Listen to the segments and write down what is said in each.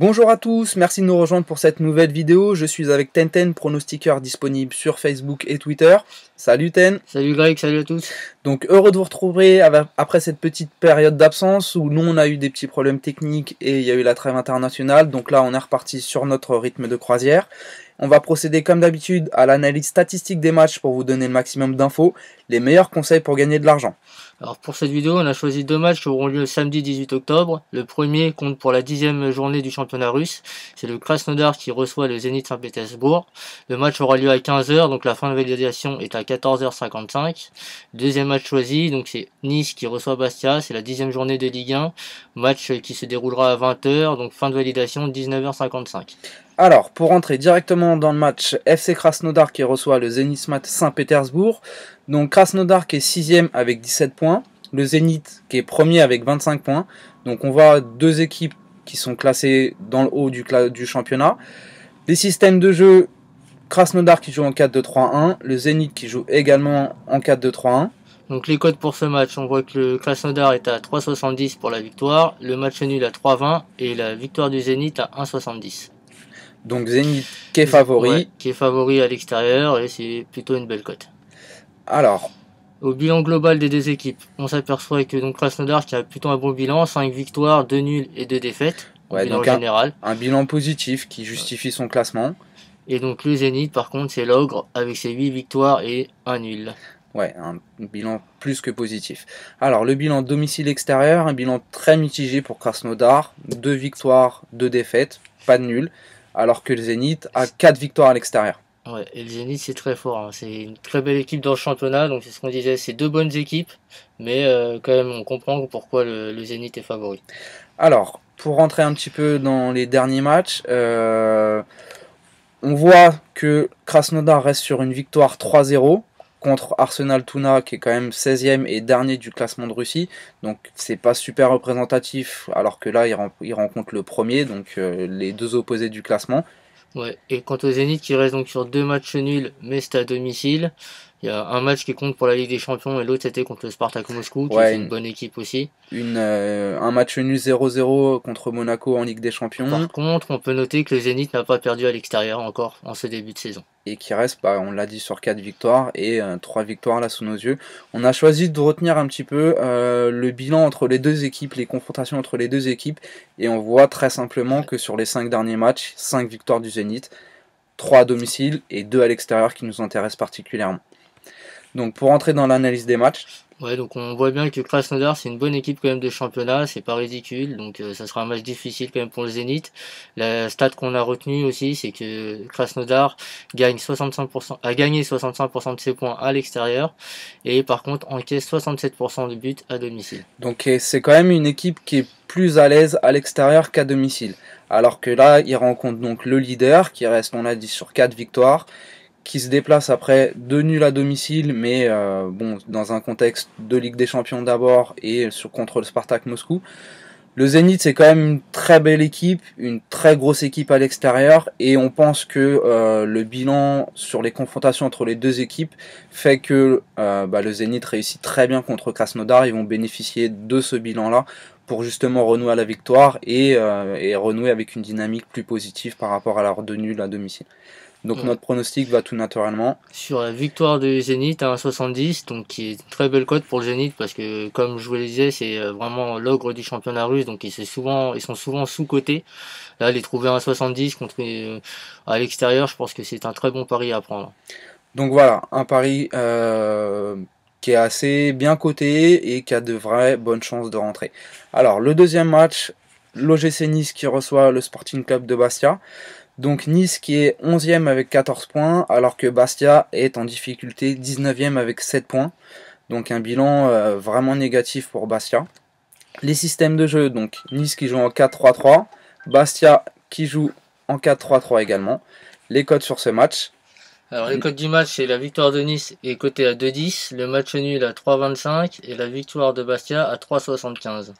Bonjour à tous, merci de nous rejoindre pour cette nouvelle vidéo. Je suis avec Tenten, pronostiqueur disponible sur Facebook et Twitter. Salut Ten. Salut Greg, salut à tous. Donc heureux de vous retrouver après cette petite période d'absence où nous on a eu des petits problèmes techniques et il y a eu la trêve internationale. Donc là on est reparti sur notre rythme de croisière. On va procéder comme d'habitude à l'analyse statistique des matchs pour vous donner le maximum d'infos, les meilleurs conseils pour gagner de l'argent. Alors pour cette vidéo, on a choisi deux matchs qui auront lieu samedi 18 octobre. Le premier compte pour la 10e journée du championnat russe. C'est le Krasnodar qui reçoit le Zénith Saint-Pétersbourg. Le match aura lieu à 15 h, donc la fin de validation est à 14 h 55. Deuxième match choisi, donc c'est Nice qui reçoit Bastia. C'est la 10e journée de Ligue 1. Match qui se déroulera à 20 h, donc fin de validation 19 h 55. Alors, pour rentrer directement dans le match, FC Krasnodar qui reçoit le Zenit Saint-Pétersbourg. Donc Krasnodar qui est 6ème avec 17 points, le Zénith qui est premier avec 25 points. Donc on voit deux équipes qui sont classées dans le haut du championnat. Les systèmes de jeu, Krasnodar qui joue en 4-2-3-1, le Zénith qui joue également en 4-2-3-1. Donc les codes pour ce match, on voit que le Krasnodar est à 3,70 pour la victoire, le match nul à 3,20 et la victoire du Zénith à 1,70. Donc Zénith qui est favori. Ouais, qui est favori à l'extérieur et c'est plutôt une belle cote. Alors, au bilan global des deux équipes, on s'aperçoit que donc Krasnodar qui a plutôt un bon bilan, 5 victoires, 2 nuls et 2 défaites, ouais, bilan donc général. Un bilan positif qui justifie son classement. Et donc le Zénith par contre c'est l'ogre avec ses 8 victoires et 1 nul. Ouais, un bilan plus que positif. Alors, le bilan domicile extérieur, un bilan très mitigé pour Krasnodar. 2 victoires, 2 défaites, pas de nul. Alors que le Zénith a 4 victoires à l'extérieur. Ouais, et le Zénith c'est très fort, hein. C'est une très belle équipe dans le championnat, donc c'est ce qu'on disait, c'est deux bonnes équipes, mais quand même on comprend pourquoi le Zénith est favori. Alors, pour rentrer un petit peu dans les derniers matchs, on voit que Krasnodar reste sur une victoire 3-0 contre Arsenal Tuna qui est quand même 16e et dernier du classement de Russie. Donc c'est pas super représentatif alors que là il rencontre le premier, donc les deux opposés du classement. Ouais, et quant au Zénith qui reste donc sur deux matchs nuls, mais c'est à domicile. Il y a un match qui compte pour la Ligue des Champions et l'autre c'était contre le Spartak Moscou, qui est une bonne équipe aussi. Un match nul 0-0 contre Monaco en Ligue des Champions. Par contre, on peut noter que le Zénith n'a pas perdu à l'extérieur encore en ce début de saison. Et qui reste, on l'a dit, sur 4 victoires et 3 victoires là sous nos yeux. On a choisi de retenir un petit peu le bilan entre les deux équipes, les confrontations entre les deux équipes, et on voit très simplement que sur les 5 derniers matchs, 5 victoires du Zénith, 3 à domicile et 2 à l'extérieur qui nous intéressent particulièrement. Donc pour entrer dans l'analyse des matchs. Ouais, donc on voit bien que Krasnodar c'est une bonne équipe quand même de championnat, c'est pas ridicule, donc ça sera un match difficile quand même pour le Zénith. La stat qu'on a retenue aussi, c'est que Krasnodar gagne 65%, a gagné 65% de ses points à l'extérieur, et par contre encaisse 67% de buts à domicile. Donc c'est quand même une équipe qui est plus à l'aise à l'extérieur qu'à domicile. Alors que là, il rencontre donc le leader qui reste, on l'a dit, sur 4 victoires, qui se déplace après 2 nuls à domicile, mais bon, dans un contexte de Ligue des Champions d'abord et contre le Spartak Moscou. Le Zénith, c'est quand même une très belle équipe, une très grosse équipe à l'extérieur, et on pense que le bilan sur les confrontations entre les deux équipes fait que le Zénith réussit très bien contre Krasnodar. Ils vont bénéficier de ce bilan-là pour justement renouer à la victoire et renouer avec une dynamique plus positive par rapport à leur deux nuls à domicile. Donc notre pronostic va tout naturellement sur la victoire du Zénith à 1,70, donc qui est une très belle cote pour le Zénith parce que comme je vous le disais, c'est vraiment l'ogre du championnat russe, donc ils sont souvent sous-cotés. Là, les trouver à 1,70 contre à l'extérieur, je pense que c'est un très bon pari à prendre. Donc voilà, un pari qui est assez bien coté et qui a de vraies bonnes chances de rentrer. Alors le deuxième match, l'OGC Nice qui reçoit le Sporting Club de Bastia. Donc Nice qui est 11e avec 14 points, alors que Bastia est en difficulté 19e avec 7 points. Donc un bilan vraiment négatif pour Bastia. Les systèmes de jeu, donc Nice qui joue en 4-3-3, Bastia qui joue en 4-3-3 également. Les codes sur ce match. Alors les codes du match, c'est la victoire de Nice est cotée à 2,10, le match nul à 3,25 et la victoire de Bastia à 3,75.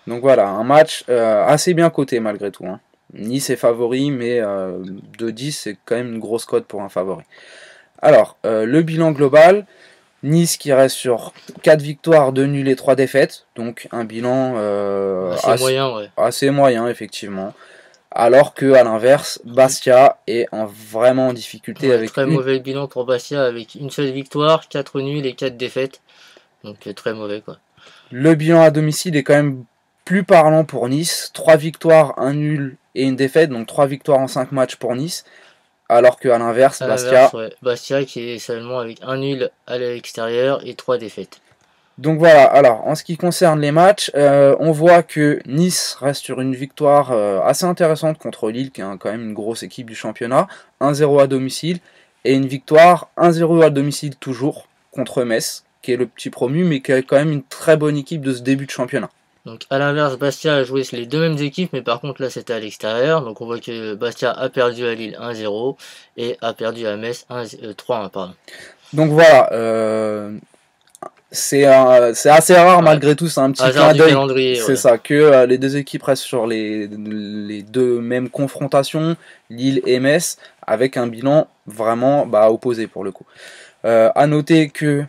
Donc voilà, un match assez bien coté malgré tout, hein. Nice est favori, mais 2-10 c'est quand même une grosse cote pour un favori. Alors, le bilan global, Nice qui reste sur 4 victoires, 2 nuls et 3 défaites, donc un bilan Assez moyen, ouais. assez moyen effectivement. Alors que à l'inverse, Bastia est vraiment en difficulté Ouais, avec très mauvais bilan pour Bastia avec une seule victoire, 4 nuls et 4 défaites. Donc très mauvais quoi. Le bilan à domicile est quand même plus parlant pour Nice. 3 victoires, un nul et une défaite, donc 3 victoires en 5 matchs pour Nice. Alors qu'à l'inverse, À Bastia. l'inverse, ouais. Bastia qui est seulement avec un nul à l'extérieur et 3 défaites. Donc voilà, alors en ce qui concerne les matchs, on voit que Nice reste sur une victoire assez intéressante contre Lille, qui est quand même une grosse équipe du championnat, 1-0 à domicile, et une victoire 1-0 à domicile toujours contre Metz, qui est le petit promu, mais qui est quand même une très bonne équipe de ce début de championnat. Donc à l'inverse, Bastia a joué les deux mêmes équipes, mais par contre là c'était à l'extérieur. Donc on voit que Bastia a perdu à Lille 1-0 et a perdu à Metz 3-1. Pardon. Donc voilà, c'est assez rare malgré tout, c'est un petit Hasard clin du d'œil. calendrier. C'est Ouais. ça, que les deux équipes restent sur les deux mêmes confrontations, Lille et Metz, avec un bilan vraiment opposé pour le coup. À noter que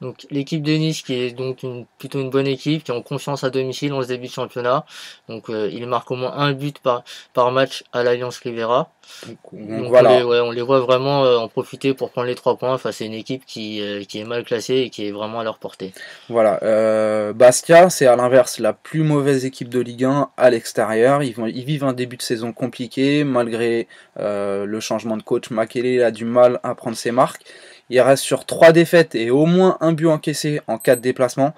Donc l'équipe de Nice qui est donc plutôt une bonne équipe, qui est en confiance à domicile en ce début de championnat. Donc il marque au moins un but par match à l'Alliance Rivera. donc Donc voilà, on les voit vraiment en profiter pour prendre les 3 points face à une équipe qui est mal classée et qui est vraiment à leur portée. voilà. Bastia, c'est à l'inverse la plus mauvaise équipe de Ligue 1 à l'extérieur. Ils vivent un début de saison compliqué, malgré le changement de coach. Makélélé a du mal à prendre ses marques. Il reste sur 3 défaites et au moins un but encaissé en 4 déplacements.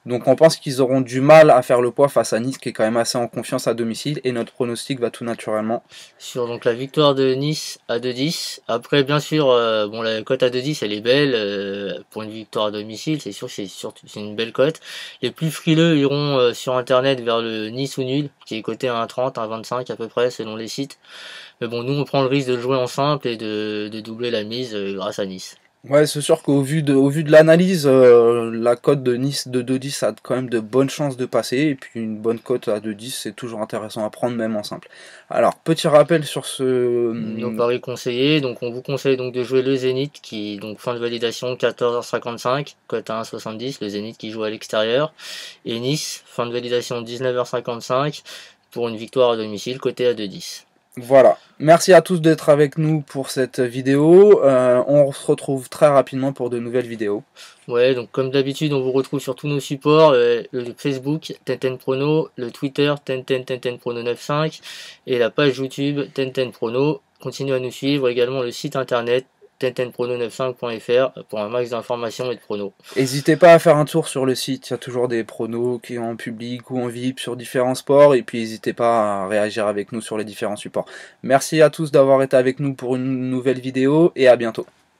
Donc on pense qu'ils auront du mal à faire le poids face à Nice qui est quand même assez en confiance à domicile. Et notre pronostic va tout naturellement Sur donc la victoire de Nice à 2-10. Après bien sûr bon la cote à 2-10 elle est belle pour une victoire à domicile, c'est sûr que c'est une belle cote. Les plus frileux iront sur internet vers le Nice ou nul qui est coté à 1,30, 1,25 à peu près selon les sites. Mais bon nous on prend le risque de jouer en simple et de doubler la mise grâce à Nice. Ouais, c'est sûr au vu de l'analyse, la cote de Nice de 2,10 a quand même de bonnes chances de passer. Et puis une bonne cote à 2,10, c'est toujours intéressant à prendre, même en simple. Alors, petit rappel sur Nos paris conseillés, donc on vous conseille donc de jouer le Zénith qui donc fin de validation 14h55, cote à 1,70, le Zénith qui joue à l'extérieur. Et Nice, fin de validation 19h55 pour une victoire à domicile, coté à 2,10. Voilà. Merci à tous d'être avec nous pour cette vidéo. On se retrouve très rapidement pour de nouvelles vidéos. Ouais, donc comme d'habitude, on vous retrouve sur tous nos supports, le Facebook Tenten Prono, le Twitter Tenten Prono 95 et la page YouTube Tenten Prono. Continuez à nous suivre, également le site internet tentenprono95.fr pour un max d'informations et de pronos. N'hésitez pas à faire un tour sur le site, il y a toujours des pronos qui sont en public ou en VIP sur différents sports, et puis n'hésitez pas à réagir avec nous sur les différents supports. Merci à tous d'avoir été avec nous pour une nouvelle vidéo, et à bientôt.